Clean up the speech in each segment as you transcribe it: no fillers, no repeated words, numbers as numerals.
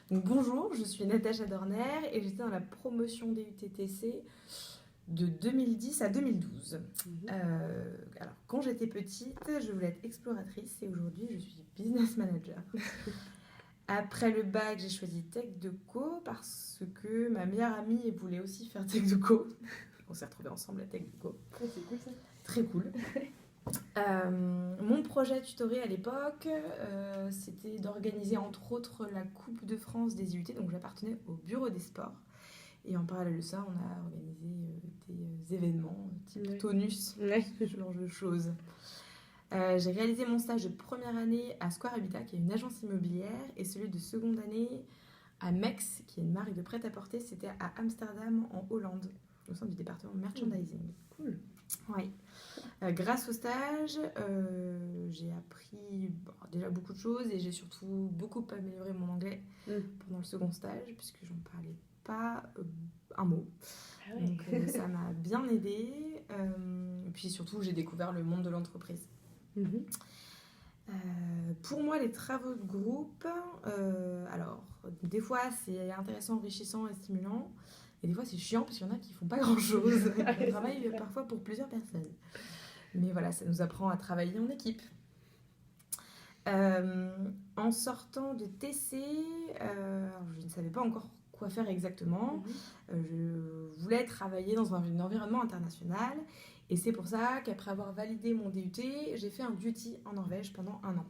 Donc, bonjour, je suis Natacha Dorner et j'étais dans la promotion des UTTC de 2010 à 2012. Alors, quand j'étais petite, je voulais être exploratrice et aujourd'hui, je suis business manager. Après le bac, j'ai choisi Tech Deco parce que ma meilleure amie voulait aussi faire Tech Deco. On s'est retrouvés ensemble à Tech Deco. C'est cool ça. Très cool. Mon projet tutoré à l'époque, c'était d'organiser entre autres la Coupe de France des IUT, donc j'appartenais au bureau des sports. Et en parallèle de ça, on a organisé des événements type tonus, ce genre de choses. J'ai réalisé mon stage de première année à Square Habitat, qui est une agence immobilière, et celui de seconde année à Mex, qui est une marque de prêt-à-porter. C'était à Amsterdam, en Hollande, au sein du département merchandising. Cool. Oui. Grâce au stage, j'ai appris déjà beaucoup de choses et j'ai surtout beaucoup amélioré mon anglais pendant le second stage, puisque j'en parlais pas un mot. Ah ouais. Donc ça m'a bien aidée. Et puis surtout, j'ai découvert le monde de l'entreprise. Pour moi, les travaux de groupe, alors des fois c'est intéressant, enrichissant et stimulant, et des fois c'est chiant parce qu'il y en a qui font pas grand chose. On travaille parfois pour plusieurs personnes. Mais voilà, ça nous apprend à travailler en équipe. En sortant de TC, je ne savais pas encore quoi faire exactement. Je voulais travailler dans un environnement international. Et c'est pour ça qu'après avoir validé mon DUT, j'ai fait un duty en Norvège pendant 1 an.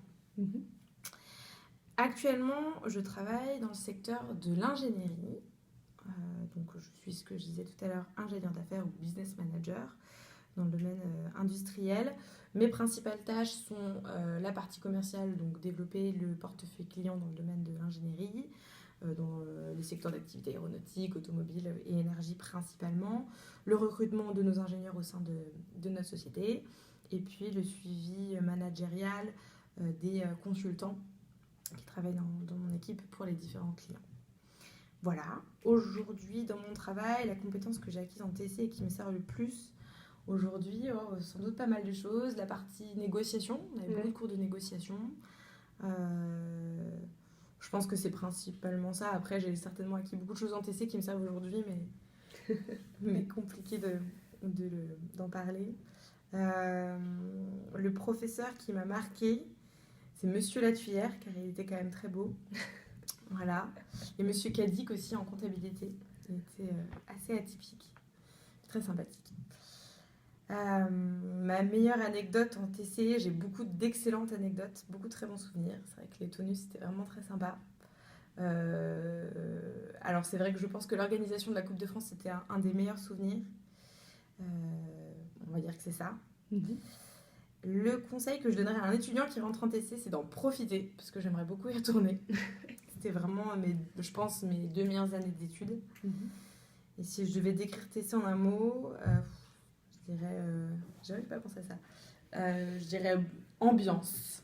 Actuellement, je travaille dans le secteur de l'ingénierie. Donc je suis, ce que je disais tout à l'heure, ingénieur d'affaires ou business manager dans le domaine industriel. Mes principales tâches sont la partie commerciale, donc développer le portefeuille client dans le domaine de l'ingénierie, dans les secteurs d'activité aéronautique, automobile et énergie principalement, le recrutement de nos ingénieurs au sein de notre société, et puis le suivi managérial des consultants qui travaillent dans mon équipe pour les différents clients. Voilà, aujourd'hui dans mon travail, la compétence que j'ai acquise en TC et qui me sert le plus aujourd'hui, sans doute pas mal de choses. La partie négociation, on avait beaucoup de cours de négociation. Je pense que c'est principalement ça. Après, j'ai certainement acquis beaucoup de choses en TC qui me servent aujourd'hui, mais compliqué d'en parler. Le professeur qui m'a marqué, c'est Monsieur Latuyère, car il était quand même très beau. Voilà. Et Monsieur Cadic aussi en comptabilité. Il était assez atypique, très sympathique. Ma meilleure anecdote en TC, j'ai beaucoup d'excellentes anecdotes, beaucoup de très bons souvenirs. C'est vrai que les tonus, c'était vraiment très sympa. Alors c'est vrai que je pense que l'organisation de la Coupe de France, c'était un des meilleurs souvenirs. On va dire que c'est ça. Le conseil que je donnerais à un étudiant qui rentre en TC, c'est d'en profiter, parce que j'aimerais beaucoup y retourner. C'était vraiment, je pense, mes 2 meilleures années d'études. Et si je devais décrire TC en un mot, je dirais... j'avais pas pensé à ça. Je dirais ambiance.